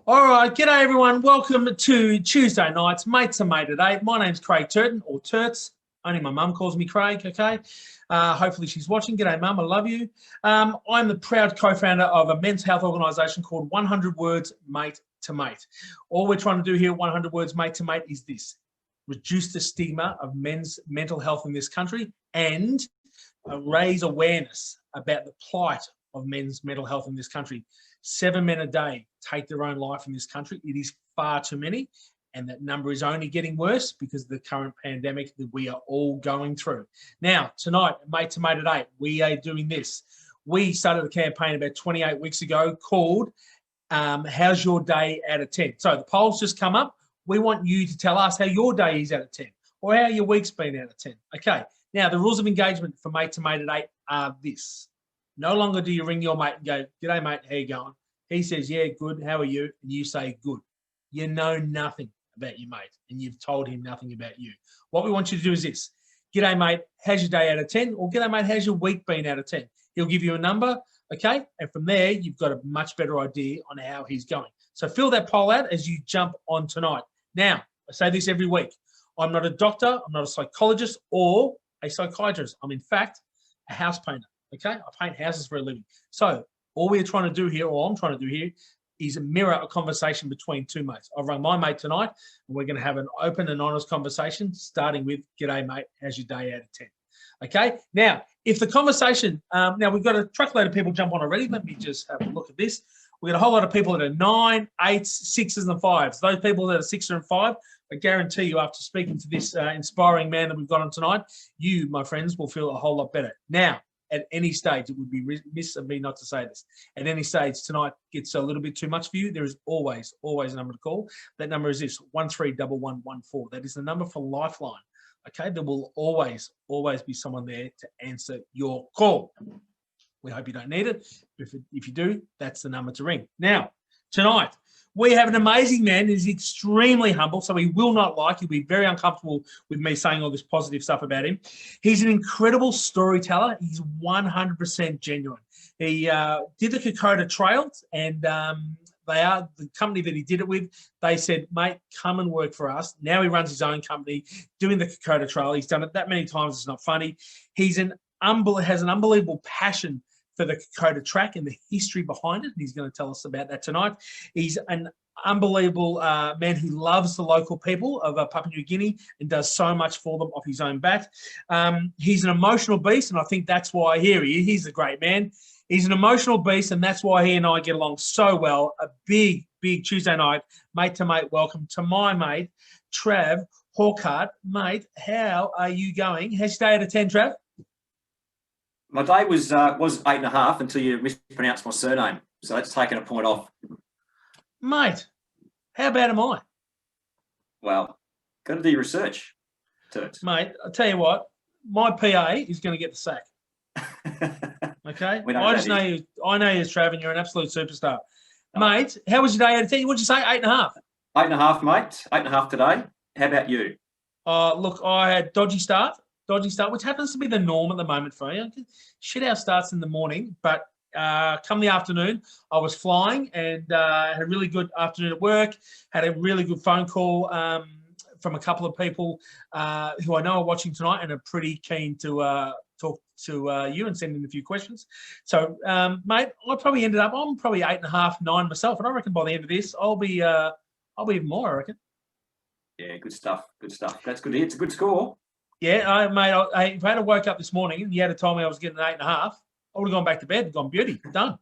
All right, g'day everyone. Welcome to Tuesday Nights Mate to Mate at 8. My name's Craig Turton, or Turts. Only my mum calls me Craig, okay? Hopefully she's watching. G'day, mum. I love you. I'm the proud co-founder of a men's health organisation called 100 Words Mate to Mate. All we're trying to do here at 100 Words Mate to Mate is this: reduce the stigma of men's mental health in this country and raise awareness about the plight of men's mental health in this country. 7 men a day take their own life in this country. It is far too many, and that number is only getting worse because of the current pandemic that we are all going through. Now, tonight, Mate to Mate at 8, we are doing this. We started a campaign about 28 weeks ago called How's Your Day out of 10? So the poll's just come up. We want you to tell us how your day is out of 10 or how your week's been out of 10. Okay, now the rules of engagement for Mate to Mate at 8 are this. No longer do you ring your mate and go, "G'day, mate, how you going?" He says, "Yeah, good, how are you?" And you say, "Good." You know nothing about your mate, and you've told him nothing about you. What we want you to do is this: "G'day, mate, how's your day out of 10? Or "G'day, mate, how's your week been out of 10? He'll give you a number, okay? And from there, you've got a much better idea on how he's going. So fill that poll out as you jump on tonight. Now, I say this every week. I'm not a doctor, I'm not a psychologist or a psychiatrist. I'm, in fact, a house painter. Okay, I paint houses for a living. So all we're trying to do here, or I'm trying to do here, is mirror a conversation between two mates. I've rung my mate tonight, and we're going to have an open and honest conversation, starting with, "G'day, mate, how's your day out of 10? Okay, now, if the conversation, now we've got a truckload of people jump on already. Let me just have a look at this. We've got a whole lot of people that are 9, 8s, 6s, and 5s. Those people that are 6 and 5, I guarantee you, after speaking to this inspiring man that we've got on tonight, you, my friends, will feel a whole lot better. Now, at any stage, it would be remiss of me not to say this. At any stage tonight gets a little bit too much for you, there is always a number to call. That number is this: 131114. That is the number for Lifeline. Okay, there will always be someone there to answer your call. We hope you don't need it. If you do, that's the number to ring. Now, tonight, we have an amazing man who's extremely humble, so he will not like. He'll be very uncomfortable with me saying all this positive stuff about him. He's an incredible storyteller. He's 100% genuine. He did the Kokoda Trail, and they are the company that he did it with. They said, "Mate, come and work for us." Now he runs his own company doing the Kokoda Trail. He's done it that many times, it's not funny. He's has an unbelievable passion for the Kokoda Track and the history behind it. And he's going to tell us about that tonight. He's an unbelievable man who loves the local people of Papua New Guinea and does so much for them off his own bat. He's an emotional beast, and I think that's why he's a great man. He's an emotional beast, and that's why he and I get along so well. A big Tuesday night, mate to mate. Welcome to my mate, Trav HOCART. Mate, how are you going? How's your day out of 10, Trav? My day was 8.5 until you mispronounced my surname, so that's taken a point off. Mate, how bad am I? Well, got to do your research, Turts. Mate, I'll tell you what, my PA is going to get the sack. Okay? I know you're Trav, and you're an absolute superstar. No. Mate, how was your day out of 10? What'd you say, 8.5? 8.5, mate. 8.5 today. How about you? Look, I had dodgy start, which happens to be the norm at the moment for me. Shit house starts in the morning, but come the afternoon, I was flying and had a really good afternoon at work, had a really good phone call from a couple of people who I know are watching tonight and are pretty keen to talk to you and send in a few questions. So, mate, I'm probably 8.5, 9 myself, and I reckon by the end of this, I'll be even more, I reckon. Yeah, good stuff. That's good to hear. It's a good score. Yeah, mate, if I had woke up this morning and you had told me I was getting an 8.5, I would have gone back to bed and gone, beauty, done.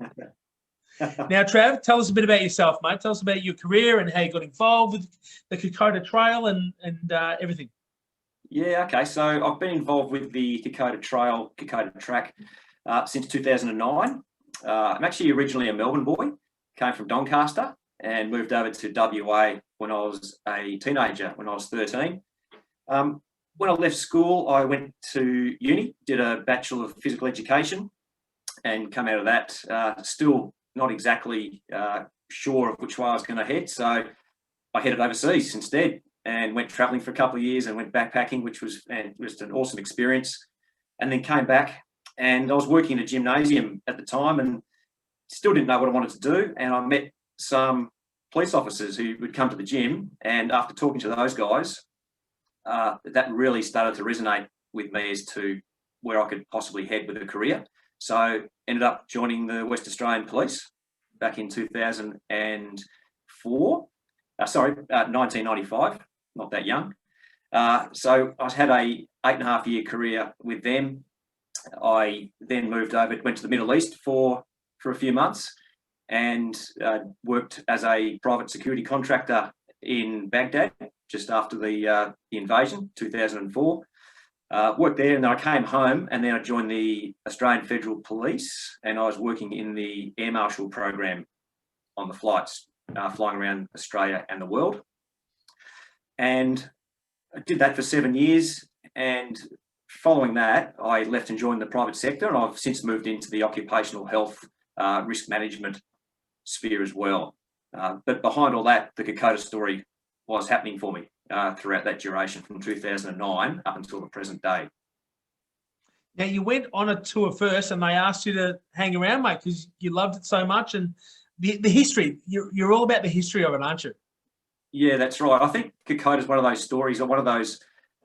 Now, Trav, tell us a bit about yourself, mate. Tell us about your career and how you got involved with the Kokoda Trail and everything. Yeah, okay. So I've been involved with the Kokoda Trail, Kokoda Track since 2009. I'm actually originally a Melbourne boy, came from Doncaster and moved over to WA when I was a teenager, when I was 13. When I left school, I went to uni, did a Bachelor of Physical Education, and come out of that still not exactly sure of which way I was going to head. So I headed overseas instead and went travelling for a couple of years and went backpacking, which was an awesome experience. And then came back, and I was working in a gymnasium at the time and still didn't know what I wanted to do. And I met some police officers who would come to the gym, and after talking to those guys, that really started to resonate with me as to where I could possibly head with a career. So ended up joining the West Australian Police back in 2004. 1995, not that young. So I had a 8.5-year career with them. I then moved over, went to the Middle East for a few months, and worked as a private security contractor in Baghdad just after the invasion, 2004. Worked there, and then I came home, and then I joined the Australian Federal Police, and I was working in the Air Marshal program on the flights, flying around Australia and the world. And I did that for 7 years, and following that, I left and joined the private sector, and I've since moved into the occupational health risk management sphere as well. But behind all that, the Kokoda story was happening for me throughout that duration from 2009 up until the present day. Now, you went on a tour first, and they asked you to hang around, mate, because you loved it so much. And the history, you're all about the history of it, aren't you? Yeah, that's right. I think Kokoda is one of those stories, or one of those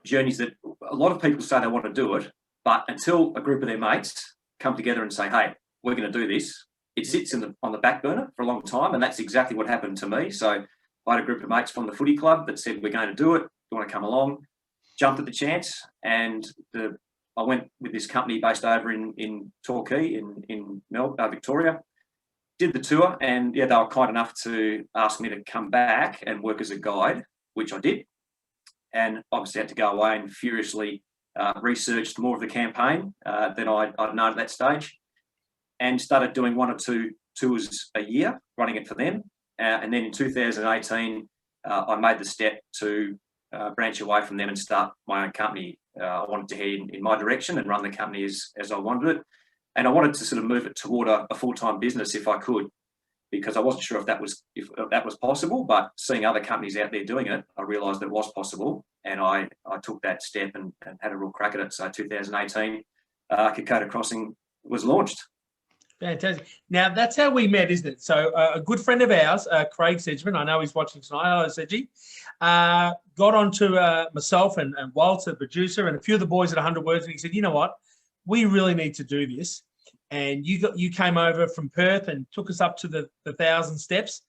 journeys that a lot of people say they want to do it, but until a group of their mates come together and say, hey, we're going to do this, it sits on the back burner for a long time. And that's exactly what happened to me. So I had a group of mates from the footy club that said, we're going to do it. You want to come along? Jumped at the chance. And I went with this company based over in Torquay in Victoria, did the tour, and yeah, they were kind enough to ask me to come back and work as a guide, which I did. And obviously had to go away and furiously researched more of the campaign than I'd known at that stage, and started doing 1 or 2 tours a year, running it for them. And then in 2018, I made the step to branch away from them and start my own company. I wanted to head in my direction and run the company as I wanted it. And I wanted to sort of move it toward a full-time business if I could, because I wasn't sure if that was possible. But seeing other companies out there doing it, I realised that it was possible, and I took that step and had a real crack at it. So 2018, Kokoda Crossing was launched. Fantastic. Now, that's how we met, isn't it? So a good friend of ours, Craig Sedgman, I know he's watching tonight. Hello, Sedgy. Got onto myself and Walter, the producer, and a few of the boys at 100 Words, and he said, you know what? We really need to do this. And you came over from Perth and took us up to the 1,000 steps.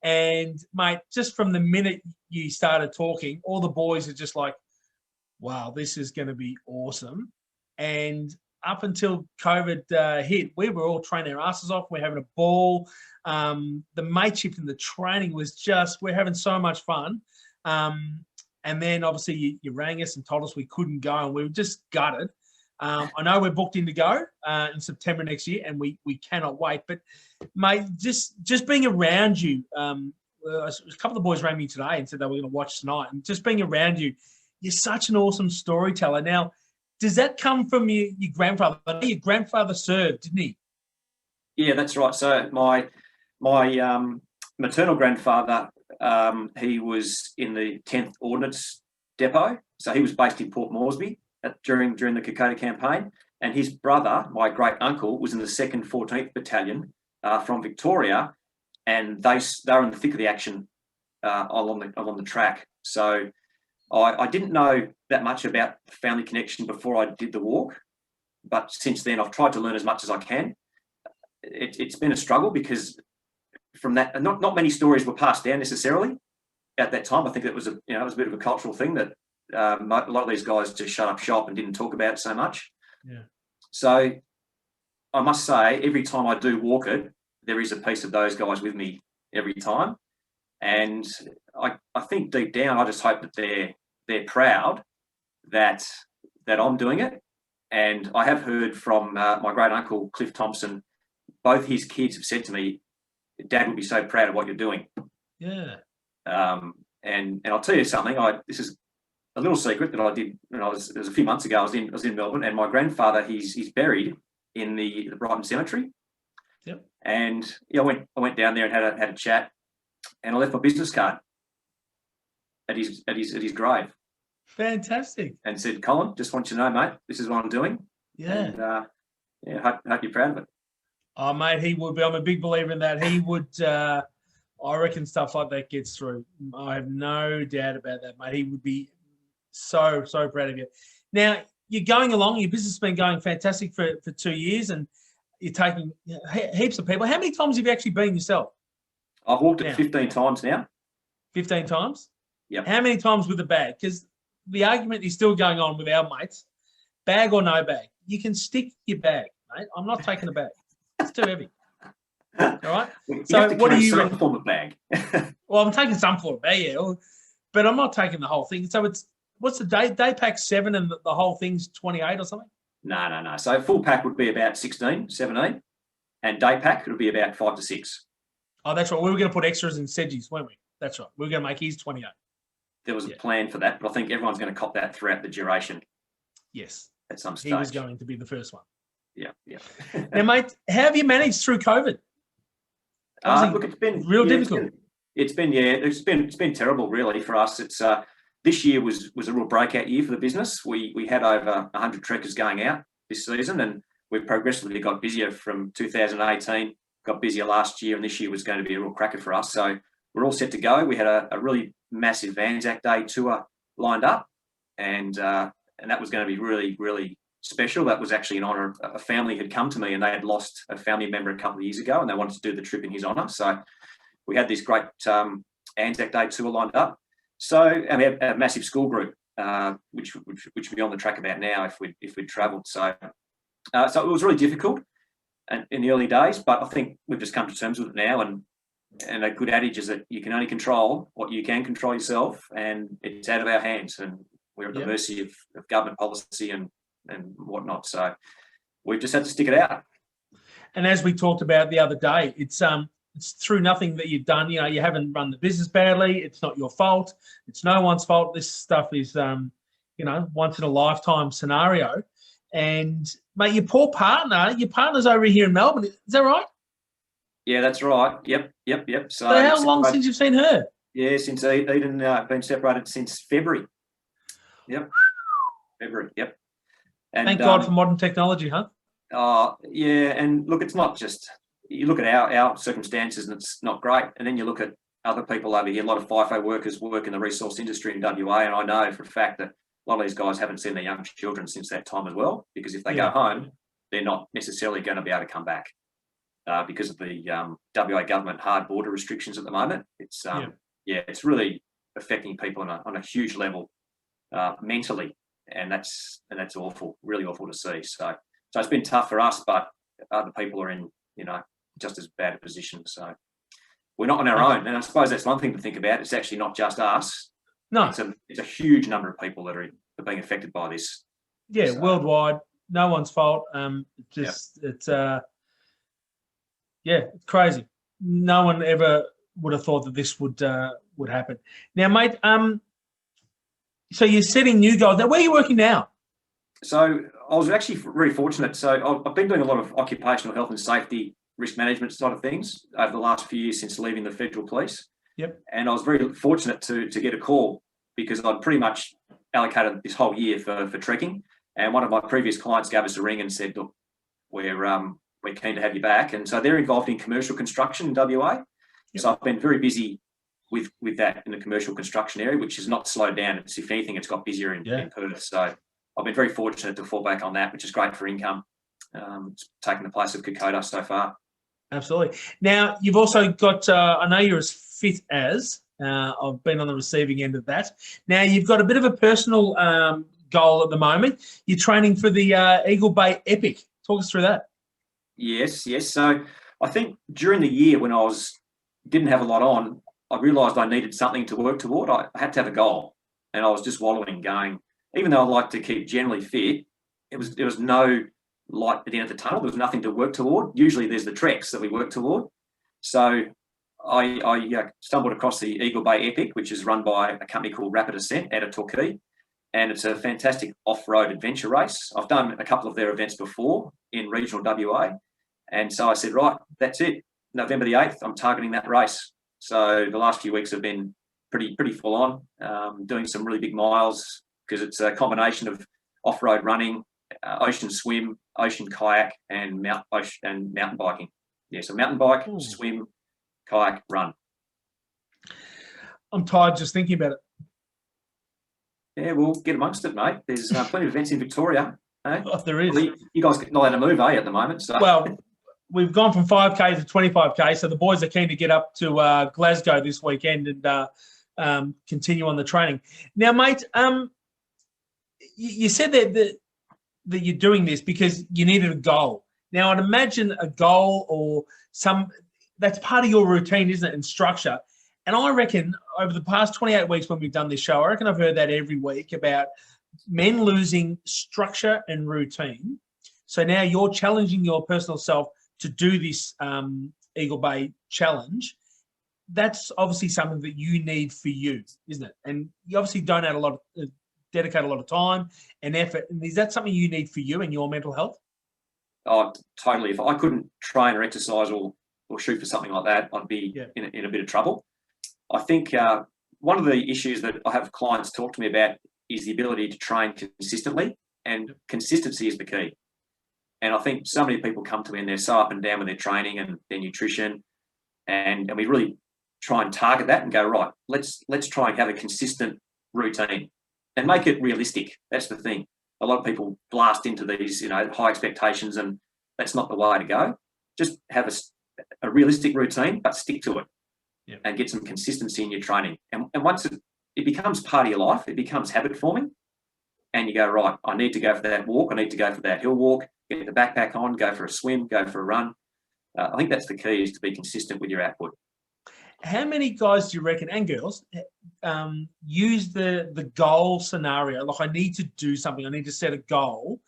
And, mate, just from the minute you started talking, all the boys are just like, wow, this is going to be awesome. And up until COVID hit, we were all training our asses off. We're having a ball. The mateship and the training was just, we're having so much fun. And then, obviously, you rang us and told us we couldn't go, and we were just gutted. I know we're booked in to go in September next year, and we cannot wait. But, mate, just being around you, a couple of boys rang me today and said they were going to watch tonight. And just being around you, you're such an awesome storyteller. Now, does that come from your grandfather? I know your grandfather served, didn't he? Yeah, that's right. So my maternal grandfather, he was in the 10th Ordnance Depot. So he was based in Port Moresby during the Kokoda campaign, and his brother, my great uncle, was in the 2nd 14th Battalion from Victoria, and they were in the thick of the action along the track. So I didn't know that much about the family connection before I did the walk, but since then I've tried to learn as much as I can. It's been a struggle because from that, not many stories were passed down necessarily at that time. I think it was a bit of a cultural thing that a lot of these guys just shut up shop and didn't talk about it so much. Yeah. So I must say, every time I do walk it, there is a piece of those guys with me every time. And I think deep down, I just hope that they're proud that I'm doing it. And I have heard from my great uncle, Cliff Thompson, both his kids have said to me, Dad would be so proud of what you're doing. Yeah. And I'll tell you something, this is a little secret that I did when it was a few months ago. I was in Melbourne, and my grandfather, he's buried in the Brighton Cemetery. Yep. And I went down there and had a chat, and I left my business card at his grave. Fantastic. And said, Colin, just want you to know, mate, this is what I'm doing. Yeah. And hope you're proud of it. Oh, mate, he would be. I'm a big believer in that. He would. I reckon stuff like that gets through. I have no doubt about that, mate. He would be so proud of you. Now, you're going along. Your business has been going fantastic for 2 years, and you're taking heaps of people. How many times have you actually been yourself? I've walked it 15 times now. 15 times? Yep. How many times with a bag? Because the argument is still going on with our mates, bag or no bag. You can stick your bag, mate. I'm not taking a bag. It's too heavy. All right? So what do you... some form of bag. Well, I'm taking some form of bag, yeah. But I'm not taking the whole thing. So what's the day pack 7 and the whole thing's 28 or something? No. So full pack would be about 16, 17. And day pack would be about 5 to 6. Oh, that's right. We were going to put extras in Sedgies, weren't we? That's right. We were going to make his 28. There was a plan for that, but I think everyone's going to cop that throughout the duration. Yes. At some stage. He was going to be the first one. Yeah. Now, mate, how have you managed through COVID? Look, it's been real difficult. It's been terrible, really, for us. It's this year was a real breakout year for the business. We had over 100 trekkers going out this season, and we've progressively got busier from 2018. Got busier last year, and this year was going to be a real cracker for us. So we're all set to go. We had a really massive Anzac Day tour lined up, and that was going to be really, really special. That was actually in honour of a family had come to me, and they had lost a family member a couple of years ago, and they wanted to do the trip in his honour. So we had this great Anzac Day tour lined up. So, and we had a massive school group, which would be on the track about now if we'd travelled. So it was really difficult in the early days, but I think we've just come to terms with it now. And a good adage is that you can only control what you can control yourself, and it's out of our hands, and we're at the mercy of government policy and whatnot. So we've just had to stick it out. And as we talked about the other day, it's through nothing that you've done. You know, you haven't run the business badly. It's not your fault. It's no one's fault. This stuff is, once in a lifetime scenario. And mate, your partner's over here in Melbourne. Is that right? Yeah, that's right. Yep. So how long since you've seen her? Yeah, since Eden been separated since February. Yep. February. Yep. And thank God for modern technology, huh? Yeah, and look, it's not just you look at our circumstances and it's not great, and then you look at other people over here. A lot of FIFO workers work in the resource industry in WA, and I know for a fact that a lot of these guys haven't seen their young children since that time as well, because if they go home, they're not necessarily going to be able to come back because of the WA government hard border restrictions at the moment. It's it's really affecting people on a huge level mentally, and that's awful, really awful to see. So it's been tough for us, but other people are in just as bad a position. So we're not on our own, and I suppose that's one thing to think about. It's actually not just us. No, it's a huge number of people that are being affected by this. Yeah, so, worldwide, no one's fault. It's crazy. No one ever would have thought that this would happen. Now, mate, so you're setting new goals. Now, where are you working now? So I was actually really fortunate. So I've been doing a lot of occupational health and safety, risk management side of things over the last few years since leaving the Federal Police. Yep. And I was very fortunate to get a call because I'd pretty much allocated this whole year for trekking. And one of my previous clients gave us a ring and said, look, we're keen to have you back. And so they're involved in commercial construction in WA. Yep. So I've been very busy with that in the commercial construction area, which has not slowed down. It's, if anything, it's got busier in Perth. So I've been very fortunate to fall back on that, which is great for income. It's taken the place of Kokoda so far. Absolutely. Now, you've also got, I know you're as fit as, I've been on the receiving end of that. Now, you've got a bit of a personal goal at the moment. You're training for the Eagle Bay Epic. Talk us through that. Yes. So I think during the year when I didn't have a lot on, I realised I needed something to work toward. I had to have a goal, and I was just wallowing, going, even though I like to keep generally fit, there was no light at the end of the tunnel. There was nothing to work toward. Usually there's the treks that we work toward. So I stumbled across the Eagle Bay Epic, which is run by a company called Rapid Ascent out of Torquay, and it's a fantastic off-road adventure race. I've done a couple of their events before in regional WA, and so I said, right, that's it. November the 8th, I'm targeting that race. So the last few weeks have been pretty full on, doing some really big miles because it's a combination of off-road running, ocean swim, ocean kayak, and mountain biking. Yeah, so mountain bike, swim, kayak, run. I'm tired just thinking about it. Yeah, we'll get amongst it, mate. There's plenty of events in Victoria. Eh? Oh, there is. Well, you guys not allowed to move, are you, at the moment? So. Well, we've gone from 5K to 25K, so the boys are keen to get up to Glasgow this weekend and continue on the training. Now, mate, you said that you're doing this because you needed a goal. Now, I'd imagine a goal or that's part of your routine, isn't it, and structure. And I reckon over the past 28 weeks when we've done this show, I reckon I've heard that every week about men losing structure and routine. So now you're challenging your personal self to do this Eagle Bay challenge. That's obviously something that you need for you, isn't it? And you obviously don't add dedicate a lot of time and effort. And is that something you need for you and your mental health? Oh, totally. If I couldn't train or exercise or shoot for something like that, I'd be in a bit of trouble. I think one of the issues that I have clients talk to me about is the ability to train consistently, and consistency is the key. And I think so many people come to me and they're so up and down with their training and their nutrition, and we really try and target that and go, right, let's try and have a consistent routine and make it realistic. That's the thing. A lot of people blast into these, high expectations, and that's not the way to go. Just have a realistic routine, but stick to it. Yep. And get some consistency in your training. And once it becomes part of your life, it becomes habit forming, and you go, right, I need to go for that walk, I need to go for that hill walk, get the backpack on, go for a swim, go for a run. I think that's the key, is to be consistent with your output. How many guys do you reckon, and girls, use the goal scenario? Like, I need to do something, I need to set a goal.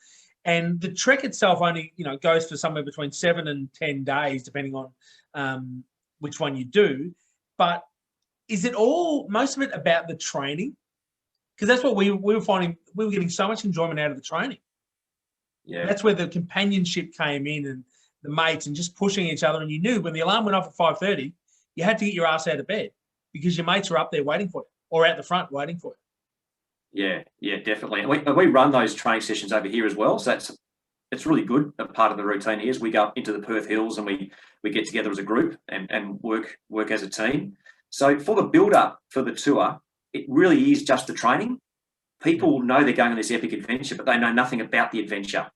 And the trek itself only, goes for somewhere between 7 and 10 days, depending on which one you do. But is it most of it about the training? Because that's what we were finding. We were getting so much enjoyment out of the training. Yeah. That's where the companionship came in, and the mates, and just pushing each other. And you knew when the alarm went off at 5:30, you had to get your ass out of bed because your mates are up there waiting for you, or out the front waiting for you. Yeah, definitely. And we run those training sessions over here as well. So it's really good. A part of the routine here is we go up into the Perth Hills and we get together as a group and work as a team. So for the build-up for the tour, it really is just the training. People know they're going on this epic adventure, but they know nothing about the adventure.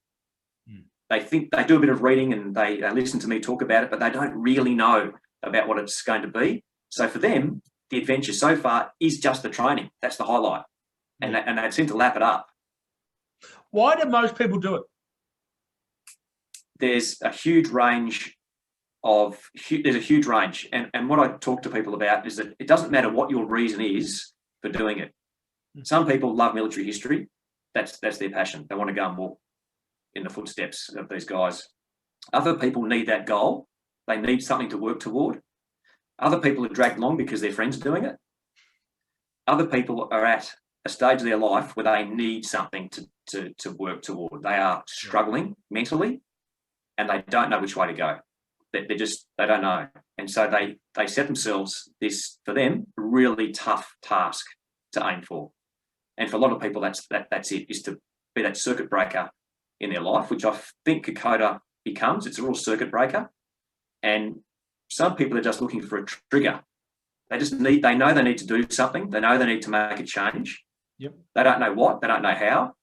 They think they do a bit of reading and they listen to me talk about it, but they don't really know about what it's going to be. So for them, the adventure so far is just the training. That's the highlight. And they seem to lap it up. Why do most people do it? There's a huge range and what I talk to people about is that it doesn't matter what your reason is for doing it. Some people love military history. That's their passion. They want to go and walk in the footsteps of these guys. Other people need that goal. They need something to work toward. Other people are dragged along because their friends are doing it. Other people are at a stage of their life where they need something to work toward. They are struggling mentally, and they don't know which way to go. They don't know. And so they set themselves this, for them, really tough task to aim for. And for a lot of people, that's it, is to be that circuit breaker in their life, which I think Kokoda becomes. It's a real circuit breaker. And some people are just looking for a trigger. They know they need to do something. They know they need to make a change. Yep. They don't know what, they don't know how.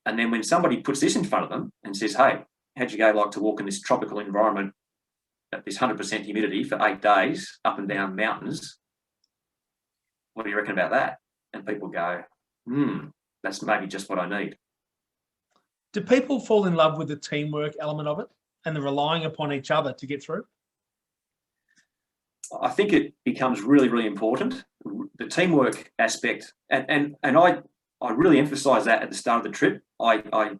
And then when somebody puts this in front of them and says, hey, how'd you go like to walk in this tropical environment at this 100% humidity for 8 days up and down mountains? What do you reckon about that? And people go, that's maybe just what I need. Do people fall in love with the teamwork element of it and the relying upon each other to get through? I think it becomes really, really important. The teamwork aspect, and I really emphasise that at the start of the trip. I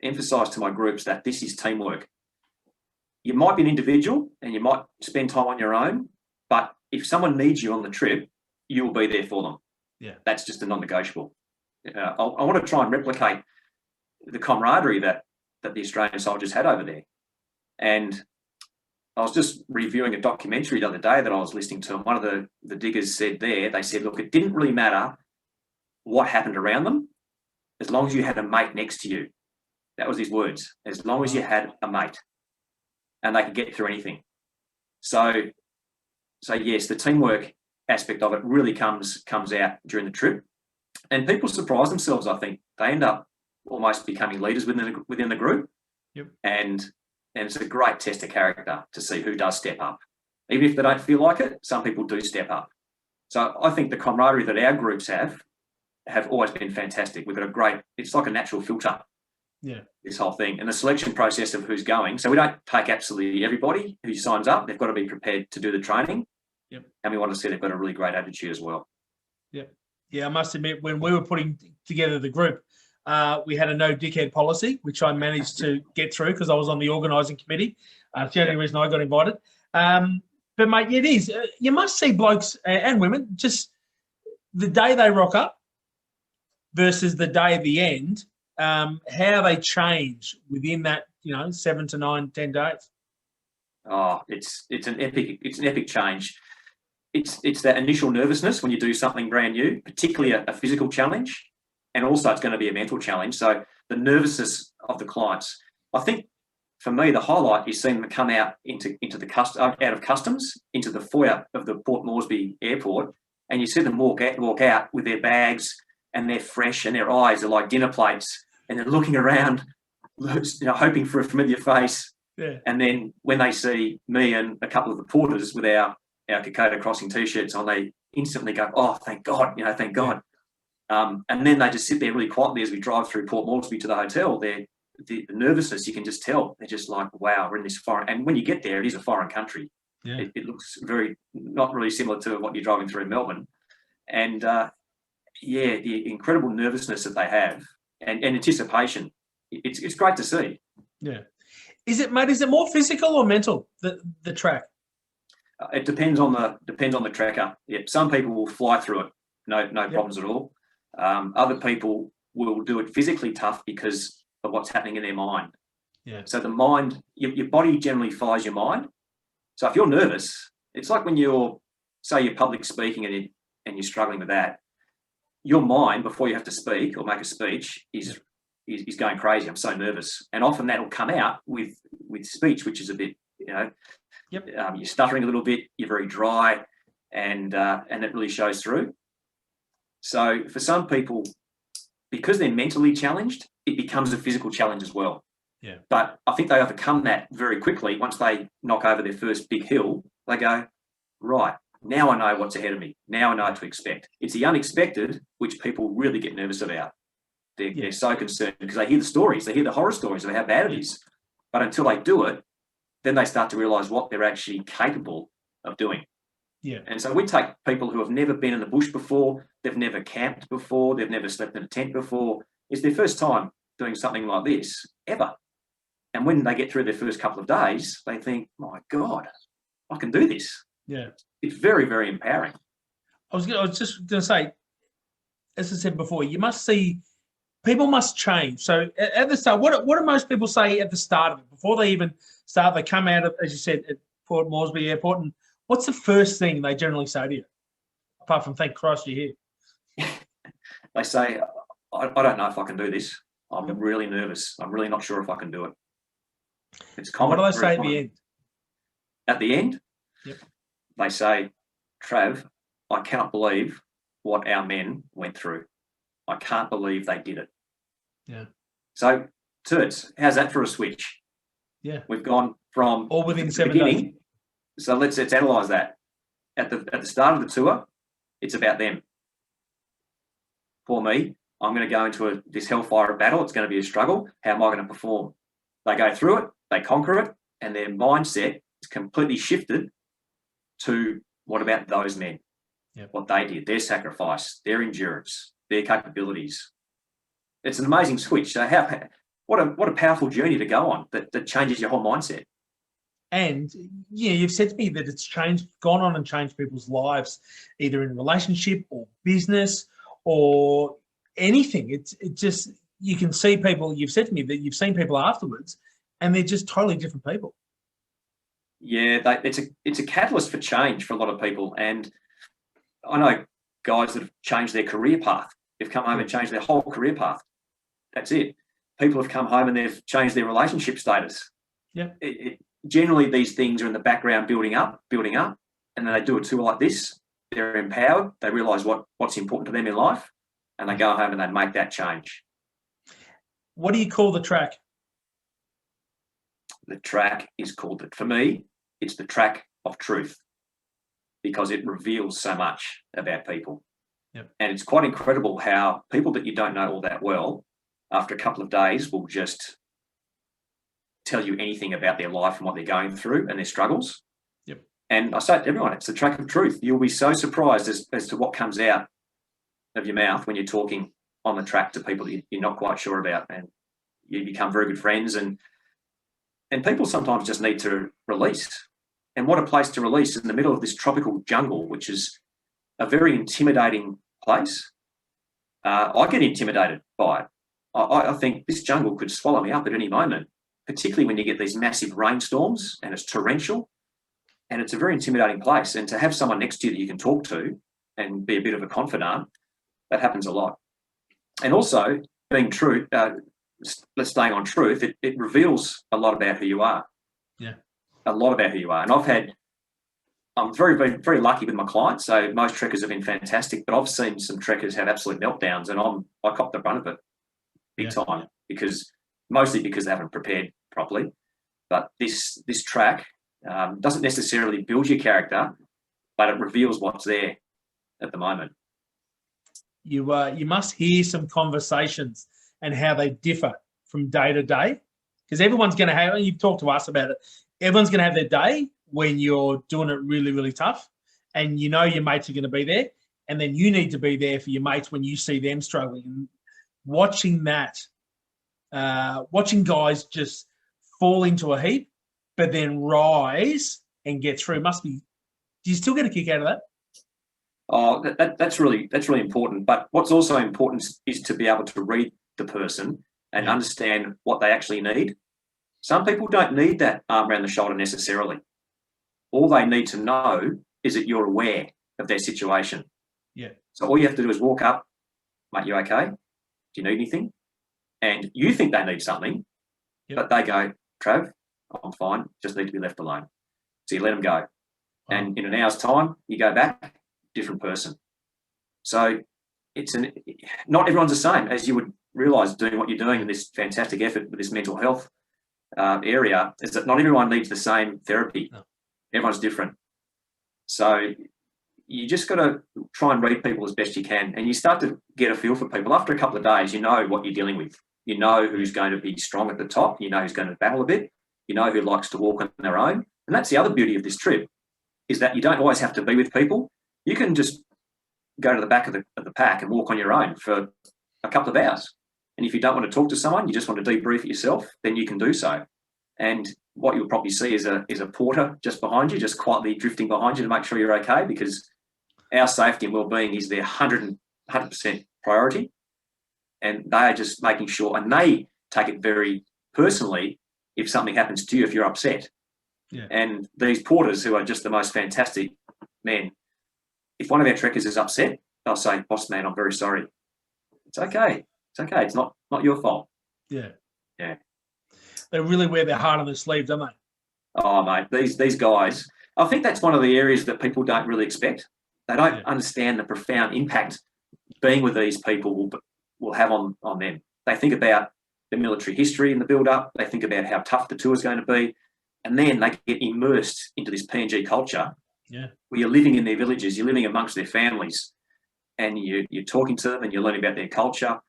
emphasise to my groups that this is teamwork. You might be an individual and you might spend time on your own, but if someone needs you on the trip, you will be there for them. Yeah, that's just a non-negotiable. I want to try and replicate the camaraderie that the Australian soldiers had over there. And I was just reviewing a documentary the other day that I was listening to, and one of the diggers said they said, look, it didn't really matter what happened around them as long as you had a mate next to you. That was his words. As long as you had a mate, and they could get through anything. So yes, the teamwork aspect of it really comes out during the trip. And people surprise themselves, I think. They end up almost becoming leaders within the group. Yep. And it's a great test of character to see who does step up. Even if they don't feel like it, some people do step up. So I think the camaraderie that our groups have always been fantastic. We've got it's like a natural filter. Yeah. This whole thing. And the selection process of who's going. So we don't take absolutely everybody who signs up. They've got to be prepared to do the training. Yep. And we want to see they've got a really great attitude as well. Yep. Yeah, I must admit, when we were putting together the group, we had a no dickhead policy, which I managed to get through because I was on the organising committee. It's the only reason I got invited. But, mate, it is. You must see blokes and women just the day they rock up versus the day at the end, how they change within that, 7 to 9, 10 days. Oh, it's an epic change. It's that initial nervousness when you do something brand new, particularly a physical challenge, and also it's going to be a mental challenge. So the nervousness of the clients. I think for me, the highlight is seeing them come out out of customs into the foyer of the Port Moresby airport, and you see them walk out with their bags, and they're fresh, and their eyes are like dinner plates, and they're looking around, hoping for a familiar face. Yeah. And then when they see me and a couple of the porters with our Kokoda Crossing T-shirts on, they instantly go, "Oh, thank God!" Thank God. And then they just sit there really quietly as we drive through Port Moresby to the hotel. The nervousness, you can just tell. They're just like, "Wow, we're in this foreign." And when you get there, it is a foreign country. Yeah. It looks not really similar to what you're driving through Melbourne. And the incredible nervousness that they have and anticipation. It's great to see. Yeah. Is it, mate? Is it more physical or mental? The track. It depends on the tracker. Yeah, some people will fly through it, no problems at all. Other people will do it physically tough because of what's happening in their mind. Yeah. So the mind, your body generally follows your mind. So if you're nervous, it's like when you're public speaking and you're struggling with that. Your mind, before you have to speak or make a speech, is going crazy. I'm so nervous, and often that will come out with speech, which is a bit, you're stuttering a little bit, you're very dry, and it really shows through. So for some people, because they're mentally challenged, it becomes a physical challenge as well. Yeah. But I think they overcome that very quickly. Once they knock over their first big hill, they go, right, now I know what's ahead of me. Now I know what to expect. It's the unexpected which people really get nervous about. They're so concerned because they hear the stories, they hear the horror stories of how bad it is. But until they do it, then they start to realise what they're actually capable of doing. Yeah. And so we take people who have never been in the bush before, they've never camped before, they've never slept in a tent before. It's their first time doing something like this ever. And when they get through their first couple of days, they think, my God, I can do this. Yeah. It's very, very empowering. I was just going to say, as I said before, you must see, people must change. So at the start, what do most people say at the start of it? Before they even start, they come out of, as you said, at Port Moresby Airport, and what's the first thing they generally say to you? Apart from, thank Christ you're here. They say, I don't know if I can do this. I'm really nervous. I'm really not sure if I can do it. It's common. What do they say at the end? At the end? Yep. They say, Trav, I cannot believe what our men went through. I can't believe they did it. Yeah. So, Turts, how's that for a switch? Yeah. We've gone from all within 7 beginning. days. So let's analyse that. At the start of the tour, it's about them. For me, I'm going to go into this hellfire of battle. It's going to be a struggle. How am I going to perform? They go through it, they conquer it, and their mindset is completely shifted to what about those men? Yep. What they did, their sacrifice, their endurance, their capabilities. It's an amazing switch. So what a powerful journey to go on that changes your whole mindset. And you've said to me that it's gone on and changed people's lives, either in relationship or business or anything. It just, you can see people, you've said to me that you've seen people afterwards and they're just totally different people. Yeah, it's a catalyst for change for a lot of people. And I know guys that have changed their career path. They've come home and changed their whole career path. That's it. People have come home and they've changed their relationship status. Yeah. Generally, these things are in the background building up, and then they do a tour like this, they're empowered, they realise what's important to them in life, and they go home and they make that change. What do you call the track? The track is called, for me, it's the track of truth, because it reveals so much about people. Yep. And it's quite incredible how people that you don't know all that well, after a couple of days, will just tell you anything about their life and what they're going through and their struggles. Yep. And I say to everyone, it's the track of truth. You'll be so surprised as to what comes out of your mouth when you're talking on the track to people that you're not quite sure about, and you become very good friends. And people sometimes just need to release. And what a place to release in the middle of this tropical jungle, which is a very intimidating place. I get intimidated by it. I think this jungle could swallow me up at any moment, particularly when you get these massive rainstorms and it's torrential, and it's a very intimidating place. And to have someone next to you that you can talk to and be a bit of a confidant, that happens a lot. And also, being true, staying on truth, it reveals a lot about who you are. Yeah. A lot about who you are. And I'm very, very lucky with my clients. So most trekkers have been fantastic, but I've seen some trekkers have absolute meltdowns, and I cop the brunt of it big time, mostly because they haven't prepared properly. But this track doesn't necessarily build your character, but it reveals what's there at the moment. You must hear some conversations and how they differ from day to day, because everyone's going to have, and you've talked to us about it, everyone's going to have their day when you're doing it really, really tough, and you know your mates are going to be there, and then you need to be there for your mates when you see them struggling. And watching that, watching guys just fall into a heap, but then rise and get through, must be, do you still get a kick out of that? Oh, that's really important. But what's also important is to be able to read the person and understand what they actually need. Some people don't need that arm around the shoulder necessarily. All they need to know is that you're aware of their situation. Yeah. So all you have to do is walk up, mate, you okay? Do you need anything? And you think they need something, but they go, Trav, I'm fine, just need to be left alone. So you let them go. And in an hour's time, you go back, different person. So not everyone's the same, as you would realise doing what you're doing in this fantastic effort with this mental health area, is that not everyone needs the same therapy. No. Everyone's different. So you just got to try and read people as best you can, and you start to get a feel for people. After a couple of days, you know what you're dealing with. You know who's going to be strong at the top. You know who's going to battle a bit. You know who likes to walk on their own. And that's the other beauty of this trip, is that you don't always have to be with people. You can just go to the back of the pack and walk on your own for a couple of hours. And if you don't want to talk to someone, you just want to debrief it yourself, then you can do so. And what you'll probably see is a porter just behind you, just quietly drifting behind you to make sure you're okay, because our safety and well-being is their 100% priority. And they are just making sure, and they take it very personally if something happens to you, if you're upset. Yeah. And these porters, who are just the most fantastic men, if one of our trekkers is upset, they'll say, boss man, I'm very sorry. It's okay. It's okay. It's not your fault. Yeah. Yeah. They really wear their heart on their sleeve, don't they? Oh, mate, these guys, I think that's one of the areas that people don't really expect. They don't understand the profound impact being with these people will have on them. They think about the military history and the build-up. They think about how tough the tour is going to be. And then they get immersed into this PNG culture where you're living in their villages, you're living amongst their families, and you're talking to them and you're learning about their culture.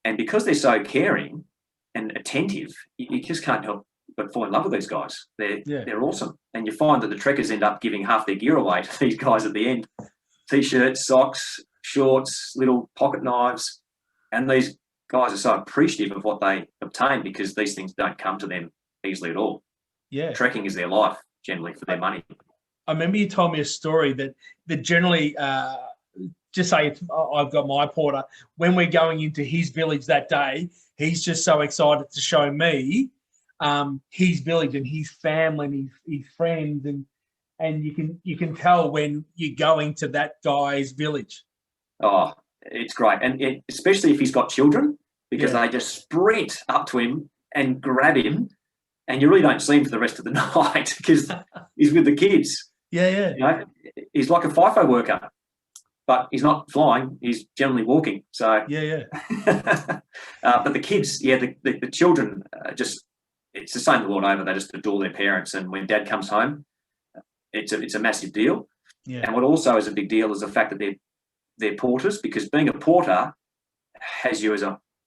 And because they're so caring and attentive, you just can't help but fall in love with these guys. They're awesome. And you find that the trekkers end up giving half their gear away to these guys at the end. T-shirts, socks, shorts, little pocket knives. And these guys are so appreciative of what they obtain, because these things don't come to them easily at all. Yeah. Trekking is their life, generally, for their money. I remember you told me a story that generally, just say I've got my porter, when we're going into his village that day, he's just so excited to show me his village and his family and his friends, and you can tell when you're going to that guy's village. Oh, it's great. And especially if he's got children, because they just sprint up to him and grab him, and you really don't see him for the rest of the night because he's with the kids. Yeah. You know, he's like a FIFO worker. but he's not flying. He's generally walking. So Yeah. But the kids, the children just, it's the same the world over. They just adore their parents. And when dad comes home, it's a massive deal. Yeah. And what also is a big deal is the fact that they're porters, because being a porter has you as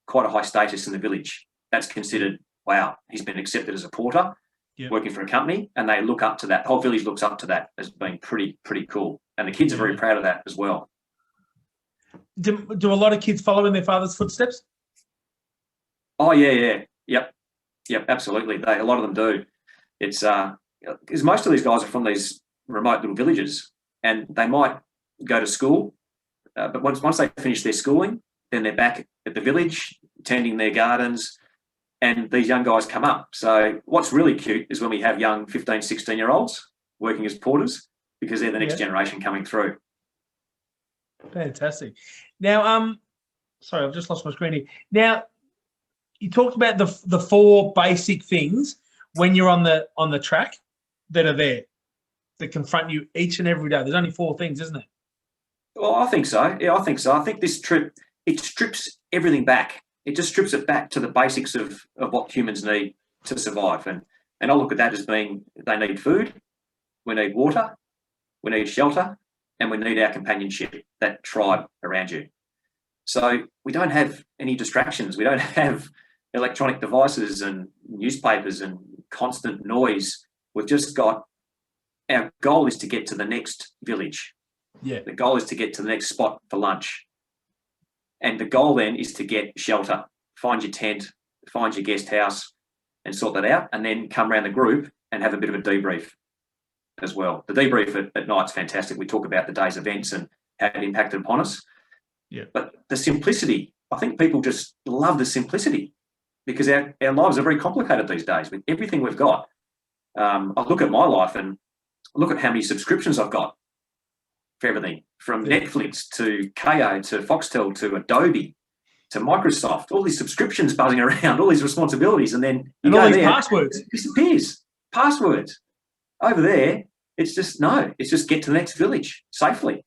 quite a high status in the village. That's considered, wow, he's been accepted as a porter, working for a company, and they look up to that. The whole village looks up to that as being pretty cool. And the kids are very proud of that as well. Do a lot of kids follow in their father's footsteps? Oh, yeah. Yep, absolutely. A lot of them do. It's because most of these guys are from these remote little villages, and they might go to school, but once they finish their schooling, then they're back at the village, tending their gardens, and these young guys come up. So what's really cute is when we have young 15, 16-year-olds working as porters, because they're the next generation coming through. Fantastic. Now, sorry, I've just lost my screen here. Now, you talked about the 4 basic things when you're on the track that are there, that confront you each and every day. There's only 4 things, isn't it? Well, I think so. Yeah, I think so. I think this trip, it strips everything back. It just strips it back to the basics of what humans need to survive. And I look at that as being, they need food, we need water, we need shelter, and we need our companionship, that tribe around you. So we don't have any distractions. We don't have electronic devices and newspapers and constant noise. We've just got, our goal is to get to the next village. Yeah. The goal is to get to the next spot for lunch. And the goal then is to get shelter, find your tent, find your guest house and sort that out, and then come around the group and have a bit of a debrief as well. The debrief at night's fantastic. We talk about the day's events and how it impacted upon us. Yeah. But the simplicity, I think people just love the simplicity, because our lives are very complicated these days with everything we've got. I look at my life and look at how many subscriptions I've got for everything, from Netflix to KO to Foxtel to Adobe to Microsoft, all these subscriptions buzzing around, all these responsibilities, and then you and go all these there, passwords. it disappears. Passwords. Over there, it's just get to the next village safely.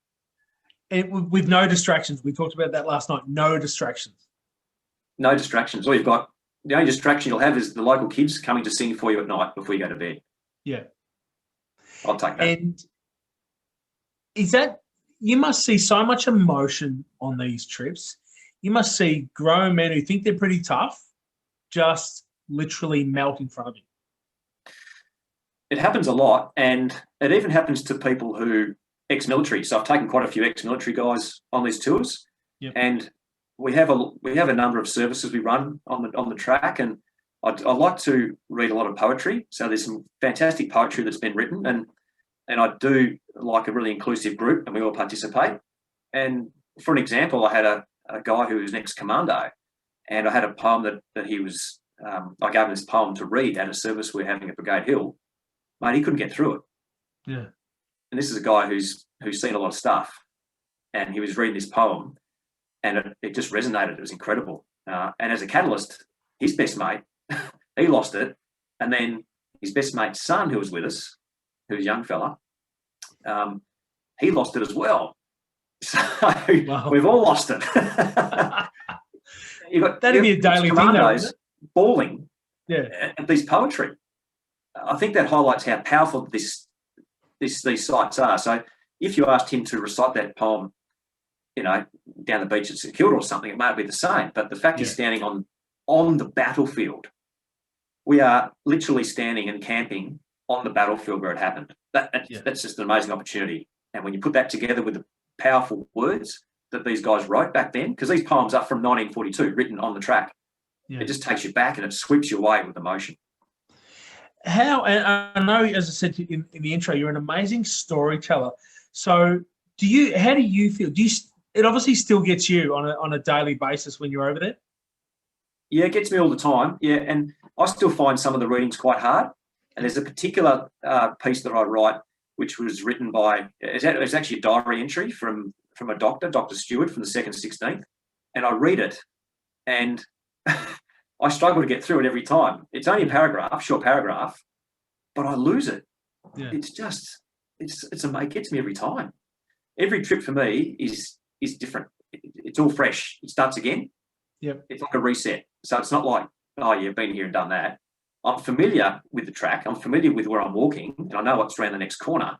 With no distractions. We talked about that last night. No distractions. No distractions. All you've got, the only distraction you'll have is the local kids coming to sing for you at night before you go to bed. Yeah. I'll take that. And is that, you must see so much emotion on these trips. You must see grown men who think they're pretty tough just literally melt in front of you. It happens a lot, and it even happens to people who ex-military. So I've taken quite a few ex-military guys on these tours, and we have a number of services we run on the track, and I like to read a lot of poetry. So there's some fantastic poetry that's been written, and I do like a really inclusive group, and we all participate. And for an example, I had a guy who was an ex-commando, and I had a poem that he was. I gave him this poem to read at a service we're having at Brigade Hill. Mate, he couldn't get through it. Yeah. And this is a guy who's seen a lot of stuff, and he was reading this poem, and it just resonated. It was incredible. And as a catalyst, his best mate, he lost it, and then his best mate's son, who was with us, who's a young fella, he lost it as well. So we've all lost it. That'd be a daily thing, though, isn't it? Bawling at these poetry. I think that highlights how powerful these sites are. So if you asked him to recite that poem, down the beach at St Kilda or something, it might be the same. But the fact he's standing on the battlefield, we are literally standing and camping on the battlefield where it happened. That's just an amazing opportunity. And when you put that together with the powerful words that these guys wrote back then, because these poems are from 1942, written on the track, it just takes you back and it sweeps you away with emotion. And I know, as I said in the intro, you're an amazing storyteller. So how do you feel? It obviously still gets you on a daily basis when you're over there? Yeah, it gets me all the time. Yeah, and I still find some of the readings quite hard. And there's a particular piece that I write, which was written by, it's actually a diary entry from a doctor, Dr. Stewart, from the 2nd 16th. And I read it, and I struggle to get through it every time. It's only a paragraph, short paragraph, but I lose it. Yeah. It's just, it gets me every time. every trip for me is different. It's all fresh. It starts again. Yep. It's like a reset. So it's not like, oh, you've been here and done that. I'm familiar with the track. I'm familiar with where I'm walking, and I know what's around the next corner.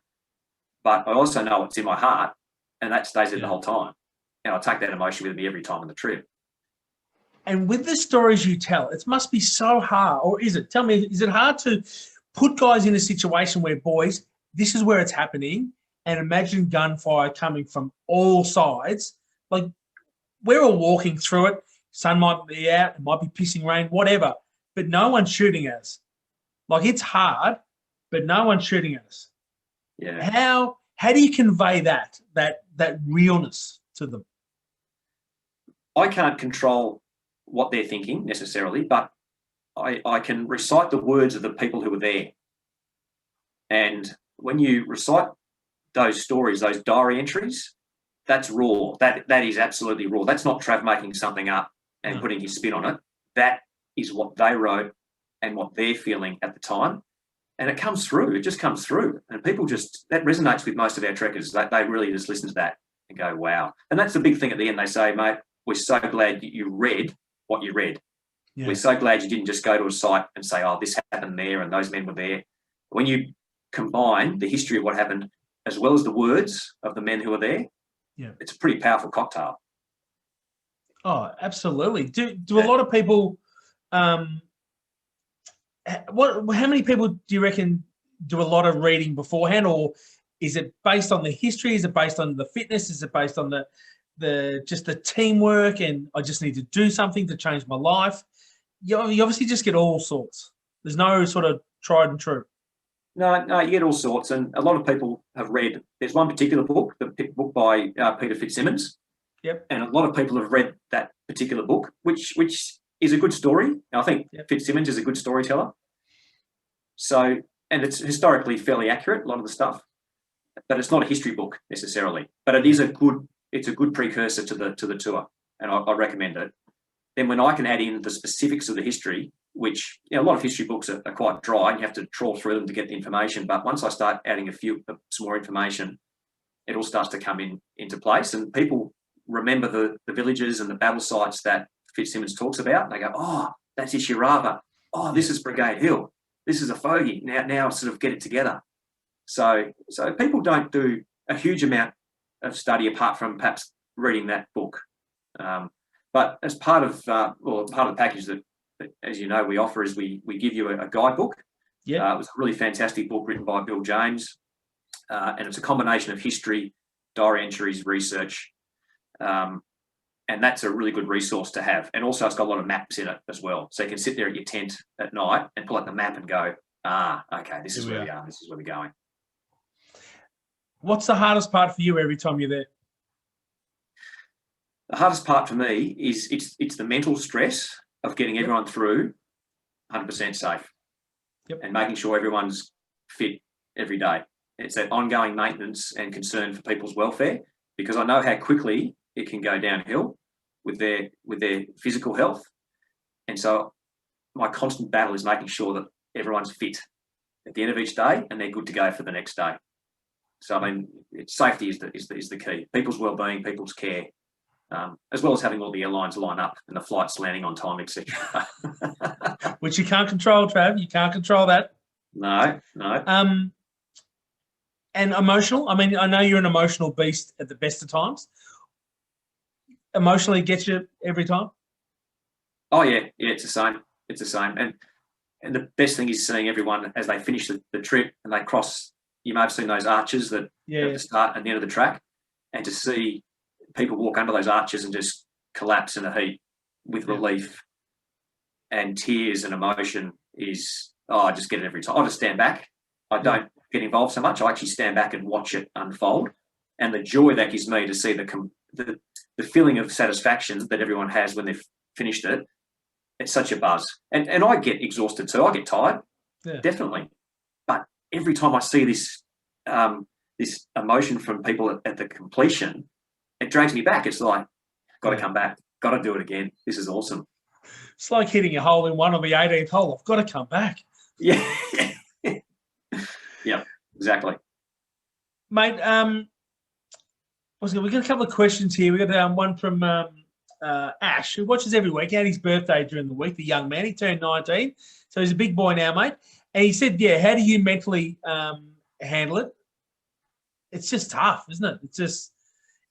But I also know what's in my heart, and that stays there the whole time. And I take that emotion with me every time on the trip. And with the stories you tell, it must be so hard, or is it? Tell me, is it hard to put guys in a situation where, boys, this is where it's happening, and imagine gunfire coming from all sides? Like, we're all walking through it. Sun might be out, it might be pissing rain, whatever, but no one's shooting at us. Like, it's hard, but no one's shooting at us. Yeah. How do you convey that realness to them? I can't control what they're thinking necessarily, but I can recite the words of the people who were there. And when you recite those stories, those diary entries, that's raw. That is absolutely raw. That's not Trav making something up and putting his spin on it. That is what they wrote and what they're feeling at the time. And it comes through. It just comes through. And people that resonates with most of our trekkers. They really just listen to that and go, wow. And that's the big thing at the end. They say, mate, we're so glad you read what you read. Yeah. We're so glad you didn't just go to a site and say, oh, this happened there and those men were there. When you combine the history of what happened as well as the words of the men who were there, it's a pretty powerful cocktail. Oh, absolutely. Do a lot of people how many people do you reckon do a lot of reading beforehand, or is it based on the history? Is it based on the fitness? Is it based on just the teamwork and I just need to do something to change my life? You obviously just get all sorts. There's no sort of tried and true. No, you get all sorts. And a lot of people have read, there's one particular book, the book by Peter Fitzsimmons. Yep. And a lot of people have read that particular book, which is a good story. I think Fitzsimmons is a good storyteller. So, and it's historically fairly accurate, a lot of the stuff, but it's not a history book necessarily. But it is it's a good precursor to the tour, and I recommend it. Then when I can add in the specifics of the history, which a lot of history books are quite dry, and you have to trawl through them to get the information. But once I start adding some more information, it all starts to come into place, and people remember the villages and the battle sites that Fitzsimmons talks about. And they go, oh, that's Ishirava. Oh, this is Brigade Hill. This is a fogey. Now sort of get it together. So people don't do a huge amount of study apart from perhaps reading that book. But as part of the package that, as you know, we offer is we give you a guidebook. Yeah. It was a really fantastic book written by Bill James. And it's a combination of history, diary entries, research. And that's a really good resource to have. And also it's got a lot of maps in it as well. So you can sit there at your tent at night and pull out the map and go, okay, this is where we are. This is where we're going. What's the hardest part for you every time you're there? The hardest part for me is it's the mental stress of getting everyone through 100% safe and making sure everyone's fit every day. It's that ongoing maintenance and concern for people's welfare, because I know how quickly it can go downhill with their physical health. And so my constant battle is making sure that everyone's fit at the end of each day and they're good to go for the next day. So, I mean, safety is the key. People's well-being, people's care, as well as having all the airlines line up and the flights landing on time, etc. Which you can't control, Trav. You can't control that. No. And emotional. I mean, I know you're an emotional beast at the best of times. Emotionally gets you every time? Oh, yeah, it's the same. It's the same. And the best thing is seeing everyone as they finish the trip and they cross. You may have seen those arches that at the start and the end of the track, and to see people walk under those arches and just collapse in a heap with relief and tears and emotion is, I just get it every time. I just stand back. I don't get involved so much. I actually stand back and watch it unfold. And the joy that gives me to see the feeling of satisfaction that everyone has when they've finished it, it's such a buzz. And I get exhausted too. I get tired, definitely. But every time I see this emotion from people at the completion, it drags me back. It's like, got to come back, got to do it again. This is awesome. It's like hitting a hole in one on the 18th hole. I've got to come back. Yeah. Yeah, exactly. Mate, We've got a couple of questions here. We got one from Ash, who watches every week. He had his birthday during the week, the young man. He turned 19, so he's a big boy now, mate. And he said, yeah, how do you mentally handle it? It's just tough, isn't it? It's just,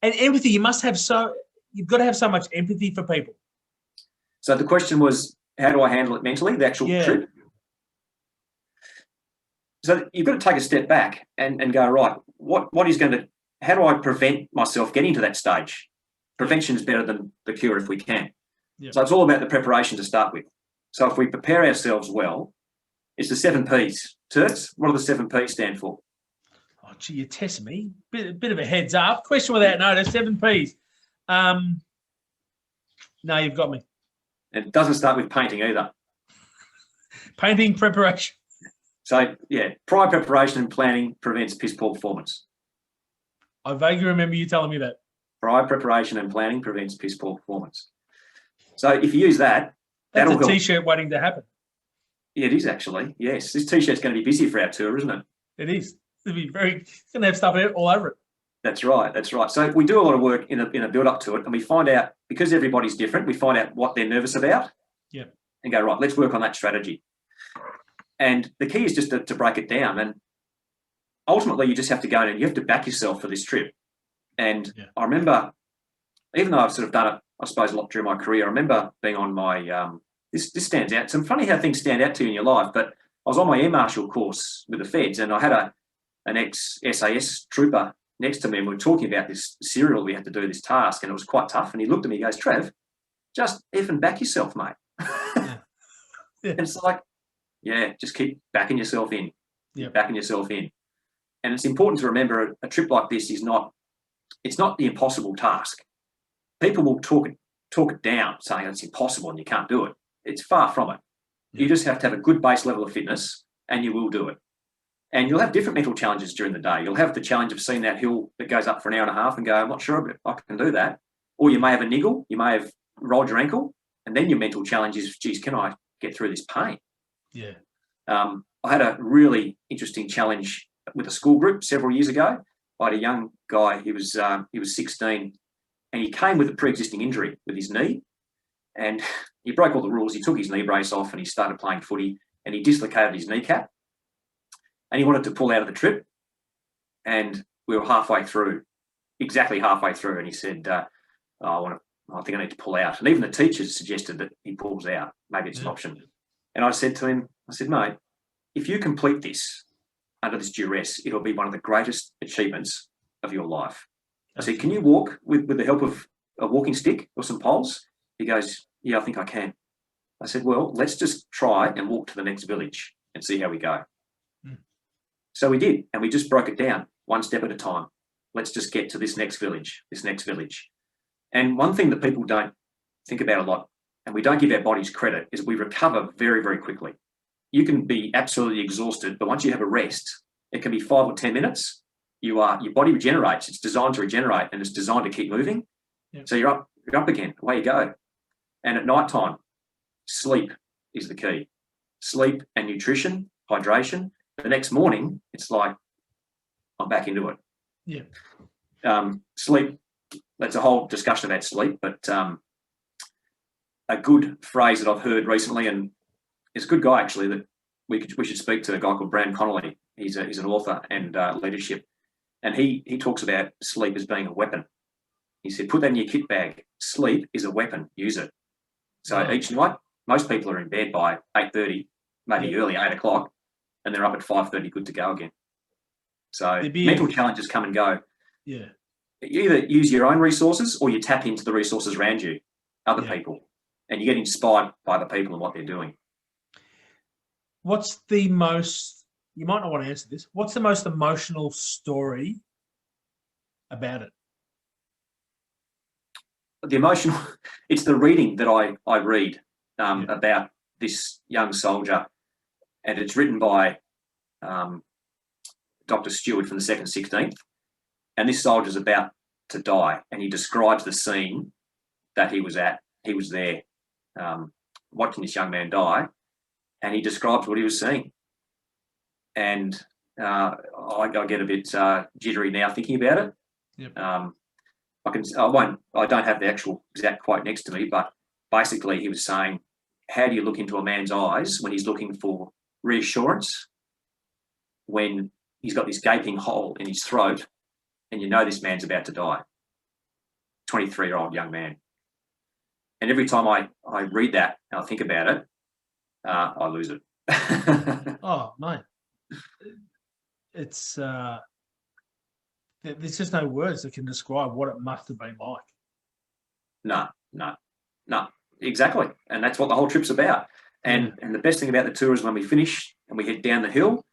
and empathy, you've got to have so much empathy for people. So the question was, how do I handle it mentally, the actual trip? So you've got to take a step back and go, right, how do I prevent myself getting to that stage? Prevention is better than the cure if we can. Yep. So it's all about the preparation to start with. So if we prepare ourselves well, it's the 7 Ps. Turts, what do the 7 Ps stand for? Oh, gee, you test me. Bit of a heads up. Question without notice, 7 Ps. No, you've got me. It doesn't start with painting either. Painting, preparation. So, yeah, prior preparation and planning prevents piss poor performance. I vaguely remember you telling me that. Prior preparation and planning prevents piss poor performance. So if you use that, that's that'll a T-shirt waiting to happen. Yeah, it is actually. Yes, this T-shirt's going to be busy for our tour, isn't it? It is. It's going to have stuff all over it. That's right. That's right. So we do a lot of work in a build-up to it, and we find out, because everybody's different, we find out what they're nervous about. Yeah. And go, right, let's work on that strategy. And the key is just to break it down. And ultimately, you just have to go in and you have to back yourself for this trip. And I remember, even though I've sort of done it, I suppose, a lot during my career, I remember being on my, this stands out. It's funny how things stand out to you in your life, but I was on my air marshal course with the feds, and I had an ex-SAS trooper next to me, and we were talking about this serial we had to do, this task, and it was quite tough. And he looked at me, he goes, Trav, just effing back yourself, mate. And it's like, just keep backing yourself in, backing yourself in. And it's important to remember a trip like this it's not the impossible task. People will talk it down, saying it's impossible and you can't do it. It's far from it. You just have to have a good base level of fitness, and you will do it. And you'll have different mental challenges during the day. You'll have the challenge of seeing that hill that goes up for an hour and a half and go, I'm not sure if I can do that. Or you may have a niggle, you may have rolled your ankle, and then your mental challenge is, geez, can I get through this pain? Yeah. I had a really interesting challenge with a school group several years ago. I had a young guy, he was 16, and he came with a pre-existing injury with his knee, and he broke all the rules. He took his knee brace off and he started playing footy, and he dislocated his kneecap, and he wanted to pull out of the trip, and we were exactly halfway through, and he said, I think I need to pull out. And even the teachers suggested that he pulls out. Maybe it's an option. And I said to him, mate, if you complete this under this duress, it'll be one of the greatest achievements of your life. I said, can you walk with the help of a walking stick or some poles? He goes, yeah, I think I can. I said, well, let's just try and walk to the next village and see how we go. So we did, and we just broke it down one step at a time. Let's just get to this next village. And one thing that people don't think about a lot, and we don't give our bodies credit, is we recover very, very quickly. You can be absolutely exhausted, but once you have a rest, it can be 5 or 10 minutes. Your body regenerates. It's designed to regenerate, and it's designed to keep moving. Yep. So you're up again. Away you go. And at night time, sleep is the key. Sleep and nutrition, hydration. The next morning, it's like, I'm back into it. Yeah. Sleep, that's a whole discussion about sleep, but a good phrase that I've heard recently, and it's a good guy actually that we should speak to, a guy called Brad Connolly. He's an author and leadership, and he talks about sleep as being a weapon. He said, put that in your kit bag. Sleep is a weapon. Use it. So each night, most people are in bed by 8:30, maybe early 8 o'clock, and they're up at 5:30, good to go again. So mental challenges come and go. Yeah. You either use your own resources or you tap into the resources around you, other people, and you get inspired by the people and what they're doing. What's the most, you might not want to answer this, what's the most emotional story about it? The emotional, it's the reading that I read about this young soldier, and it's written by Dr. Stewart from the 2nd 16th, and this soldier's about to die, and he describes the scene that he was at. He was there watching this young man die, and he describes what he was seeing. And I get a bit jittery now thinking about it. Yep. I don't have the actual exact quote next to me, but basically he was saying, how do you look into a man's eyes when he's looking for reassurance, when he's got this gaping hole in his throat and you know this man's about to die? 23-year-old young man. And every time I read that and I think about it, I lose it. Oh, mate. It's there's just no words that can describe what it must have been like. No, exactly. And that's what the whole trip's about. And the best thing about the tour is when we finish and we head down the hill,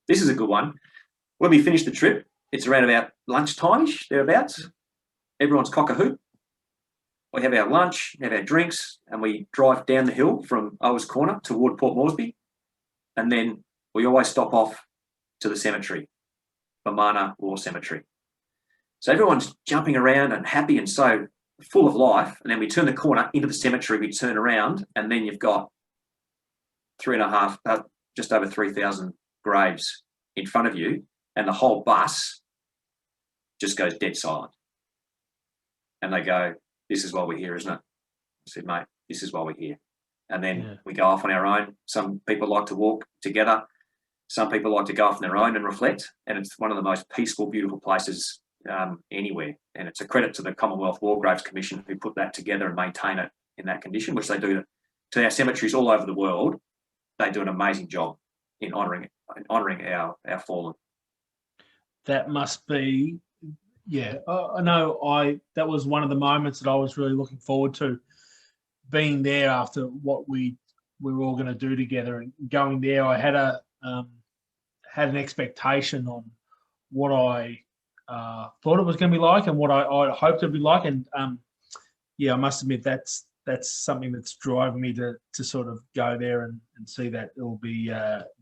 this is a good one. When we finish the trip, it's around about lunchtime-ish, thereabouts. Everyone's cock-a-hoop. We have our lunch, have our drinks, and we drive down the hill from Owers Corner toward Port Moresby. And then we always stop off to the cemetery, Bamana War Cemetery. So everyone's jumping around and happy and so full of life. And then we turn the corner into the cemetery, we turn around, and then you've got just over 3,000 graves in front of you, and the whole bus just goes dead silent. And they go, this is why we're here, isn't it? I said, mate, this is why we're here. And then we go off on our own. Some people like to walk together. Some people like to go off on their own and reflect. And it's one of the most peaceful, beautiful places anywhere. And it's a credit to the Commonwealth War Graves Commission who put that together and maintain it in that condition, which they do to our cemeteries all over the world. They do an amazing job in honouring our fallen. That must be, I know that was one of the moments that I was really looking forward to, being there after what we were all going to do together, and going there. I had had an expectation on what I thought it was going to be like and what I hoped it would be like, and I must admit that's something that's driving me to sort of go there and see that. It'll be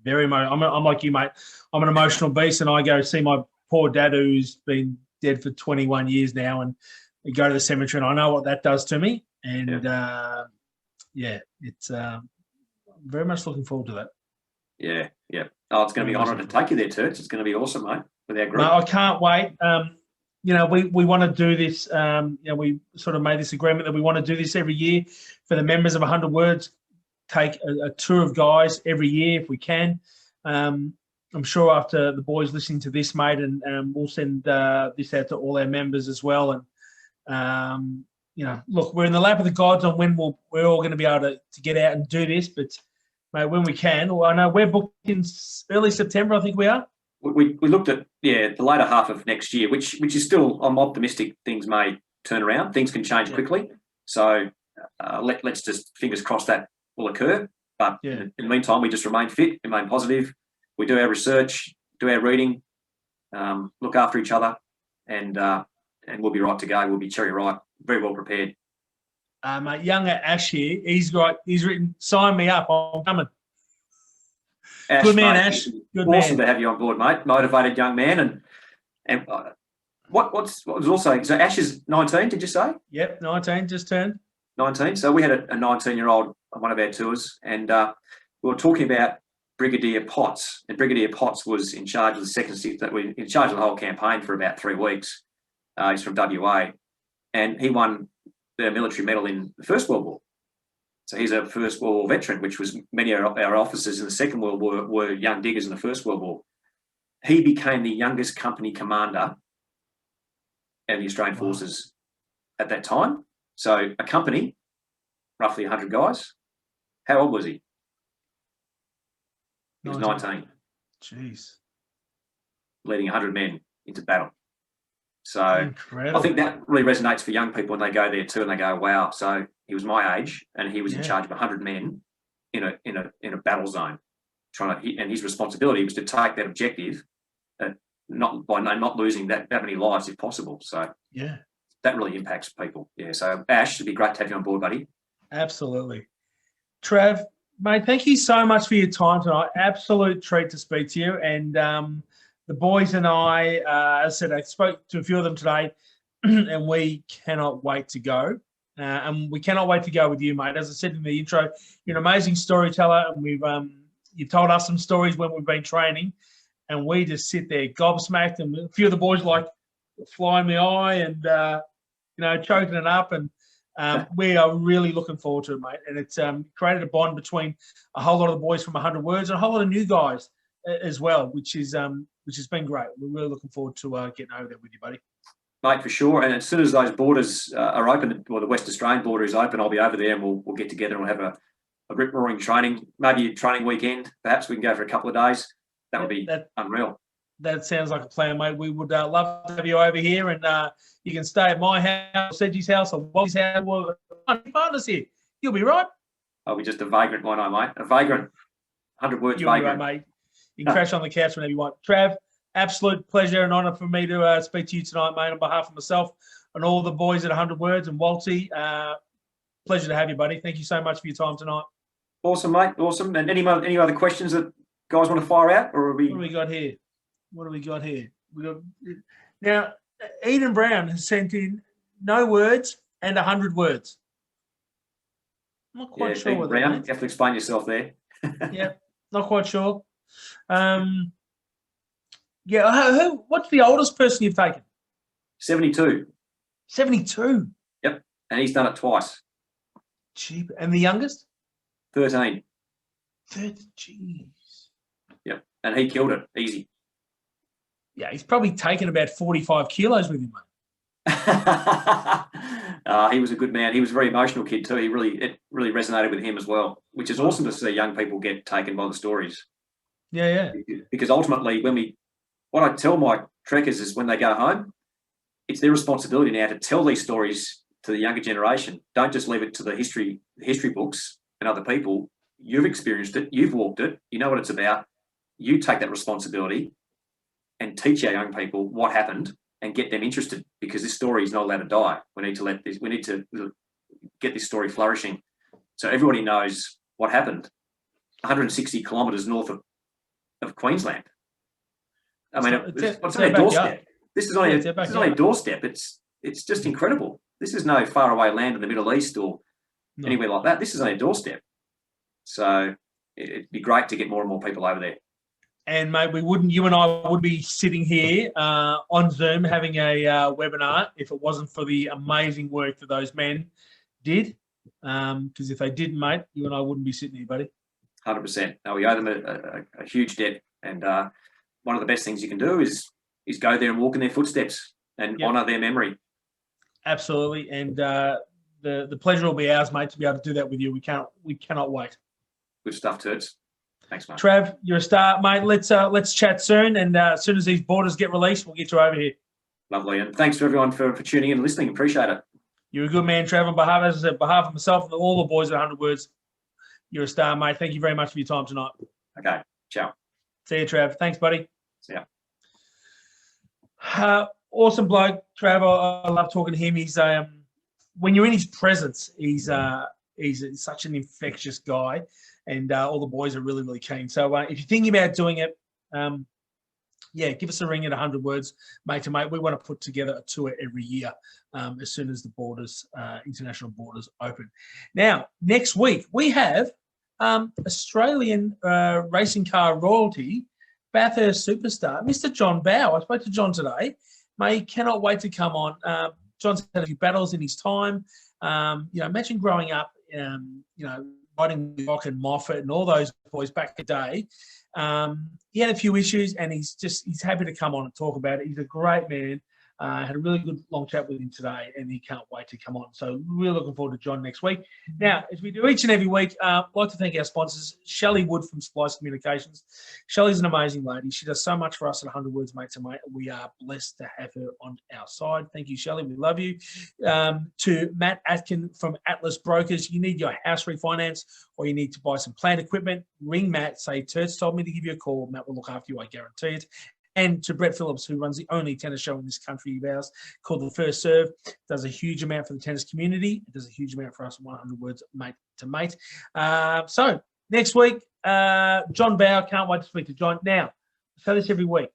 very emotional. I'm like you, mate. I'm an emotional beast, and I go see my poor dad who's been dead for 21 years now, and we go to the cemetery, and I know what that does to me. And it's very much looking forward to that. Yeah. Oh, it's going to be an honour to take you there, Turts. It's going to be awesome, mate, with our group. No, I can't wait. We want to do this. We sort of made this agreement that we want to do this every year for the members of 100 Words. Take a tour of guys every year if we can. I'm sure after the boys listening to this, mate, and we'll send this out to all our members as well. And look, we're in the lap of the gods on when we're all going to be able to get out and do this. But mate, when we can, I know we're booked in early September. I think we are. We looked at the later half of next year, which is still, I'm optimistic things may turn around. Things can change quickly, so let's just fingers crossed that will occur. But in the meantime, we just remain fit, remain positive. We do our research, do our reading, look after each other, and we'll be right to go. We'll be cherry ripe, very well prepared. Mate, younger Ash here, he's written, sign me up, I'm coming. Ash, good man, mate, Ash. Good awesome man. To have you on board, mate. Motivated young man, and what was also, so Ash is 19, did you say? Yep, 19, just turned 19. So we had a 19-year-old on one of our tours, and we were talking about Brigadier Potts, and Brigadier Potts was in charge of the second shift, that we in charge of the whole campaign for about 3 weeks. He's from WA, and he won the military medal in the First World War. So he's a First World War veteran, which was many of our officers in the Second World War were young diggers in the First World War. He became the youngest company commander of the Australian Forces at that time. So a company, roughly 100 guys. How old was he? He was 19. Jeez. Leading 100 men into battle. So incredible. I think that really resonates for young people when they go there too, and they go, wow, so he was my age and he was in charge of 100 men in a battle zone, and his responsibility was to take that objective not losing that many lives if possible. So that really impacts people. So Ash, it'd be great to have you on board, buddy. Absolutely. Trav, mate, thank you so much for your time tonight. Absolute treat to speak to you. And the boys and I, as I said, I spoke to a few of them today, and we cannot wait to go. And we cannot wait to go with you, mate. As I said in the intro, you're an amazing storyteller, and you told us some stories when we've been training, and we just sit there gobsmacked, and a few of the boys like fly in the eye, and choking it up. And we are really looking forward to it, mate. And it's created a bond between a whole lot of the boys from 100 Words and a whole lot of new guys as well, which has been great. We're really looking forward to getting over there with you, buddy. Mate, for sure. And as soon as those borders are open, or the West Australian border is open, I'll be over there and we'll get together and we'll have a rip-roaring training, maybe a training weekend. Perhaps we can go for a couple of days. That would be unreal. That sounds like a plan, mate. We would love to have you over here, and you can stay at my house, Sedgie's house, or Wally's house. We're partners here. You'll be right. I'll be just a vagrant, won't I, mate? A vagrant. 100 Words You'll vagrant. Be right, mate. You can crash on the couch whenever you want. Trav, absolute pleasure and honour for me to speak to you tonight, mate, on behalf of myself and all the boys at 100 Words and Walty. Pleasure to have you, buddy. Thank you so much for your time tonight. Awesome, mate. Awesome. And any other questions that guys want to fire out? Or what do we got here? Now, Eden Brown has sent in no words and 100 words. I'm not quite sure what Brown, that means. You have to explain yourself there. Yeah, not quite sure. What's the oldest person you've taken? 72. 72? Yep, and he's done it twice. Cheap. And the youngest? 13. 30, jeez. Yep, and he killed it, easy. Yeah, he's probably taken about 45 kilos with him, mate. He was a good man. He was a very emotional kid too. It really resonated with him as well, which is awesome to see young people get taken by the stories. Yeah. Because ultimately, what I tell my trekkers is when they go home, it's their responsibility now to tell these stories to the younger generation. Don't just leave it to the history books and other people. You've experienced it. You've walked it. You know what it's about. You take that responsibility and teach our young people what happened and get them interested, because this story is not allowed to die. We need to get this story flourishing so everybody knows what happened 160 kilometres north of Queensland. I mean, it's on our doorstep. This is only a doorstep. It's just incredible. This is no faraway land in the Middle East or anywhere like that. This is on our doorstep. So it'd be great to get more and more people over there. And mate, you and I would be sitting here on Zoom having a webinar if it wasn't for the amazing work that those men did. Because if they didn't, mate, you and I wouldn't be sitting here, buddy. 100%. No, we owe them a huge debt. And one of the best things you can do is go there and walk in their footsteps and honour their memory. Absolutely. And the pleasure will be ours, mate, to be able to do that with you. We cannot wait. Good stuff, Turts. Thanks, mate. Trav, you're a star, mate. Let's chat soon, and as soon as these borders get released, we'll get you over here. Lovely, and thanks to everyone for tuning in and listening. Appreciate it. You're a good man, Trav. On behalf of myself and all the boys at 100 Words, you're a star, mate. Thank you very much for your time tonight. Okay, ciao. See you, Trav. Thanks, buddy. See ya. Awesome bloke, Trav. I love talking to him. He's when you're in his presence, he's such an infectious guy. And all the boys are really, really keen. So if you're thinking about doing it, give us a ring at 100 Words, mate to mate. We want to put together a tour every year as soon as the international borders open. Now, next week, we have Australian racing car royalty, Bathurst superstar, Mr. John Bow. I spoke to John today. Mate, cannot wait to come on. John's had a few battles in his time. Imagine growing up, riding with Rock and Moffat and all those boys back in the day. He had a few issues, and he's happy to come on and talk about it. He's a great man. Had a really good long chat with him today, and he can't wait to come on. So really looking forward to John next week. Now, as we do each and every week, I'd like to thank our sponsors, Shelley Wood from Splice Communications. Shelley's an amazing lady. She does so much for us at 100 Words, mate to mate. We are blessed to have her on our side. Thank you, Shelley. We love you. To Matt Atkin from Atlas Brokers. You need your house refinance or you need to buy some plant equipment, ring Matt. Say, Turts told me to give you a call. Matt will look after you, I guarantee it. And to Brett Phillips, who runs the only tennis show in this country of ours called The First Serve. Does a huge amount for the tennis community. It does a huge amount for us at 100 Words, mate to mate. So next week, John Bow. Can't wait to speak to John. Now, I say this every week.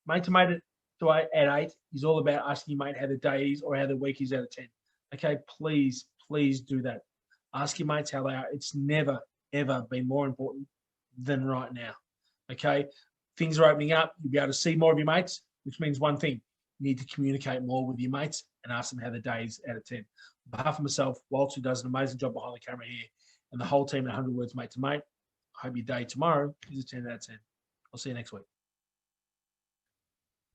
Mate to mate at 8 is all about asking your mate how the day is or how the week is out of 10. Okay, please do that. Ask your mates how they are. It's never, ever been more important than right now. Okay? Things are opening up. You'll be able to see more of your mates, which means one thing. you need to communicate more with your mates and ask them how their day is out of 10. On behalf of myself, Waltz, who does an amazing job behind the camera here, and the whole team at 100 Words Mate to Mate, I hope your day tomorrow is a 10 out of 10. I'll see you next week.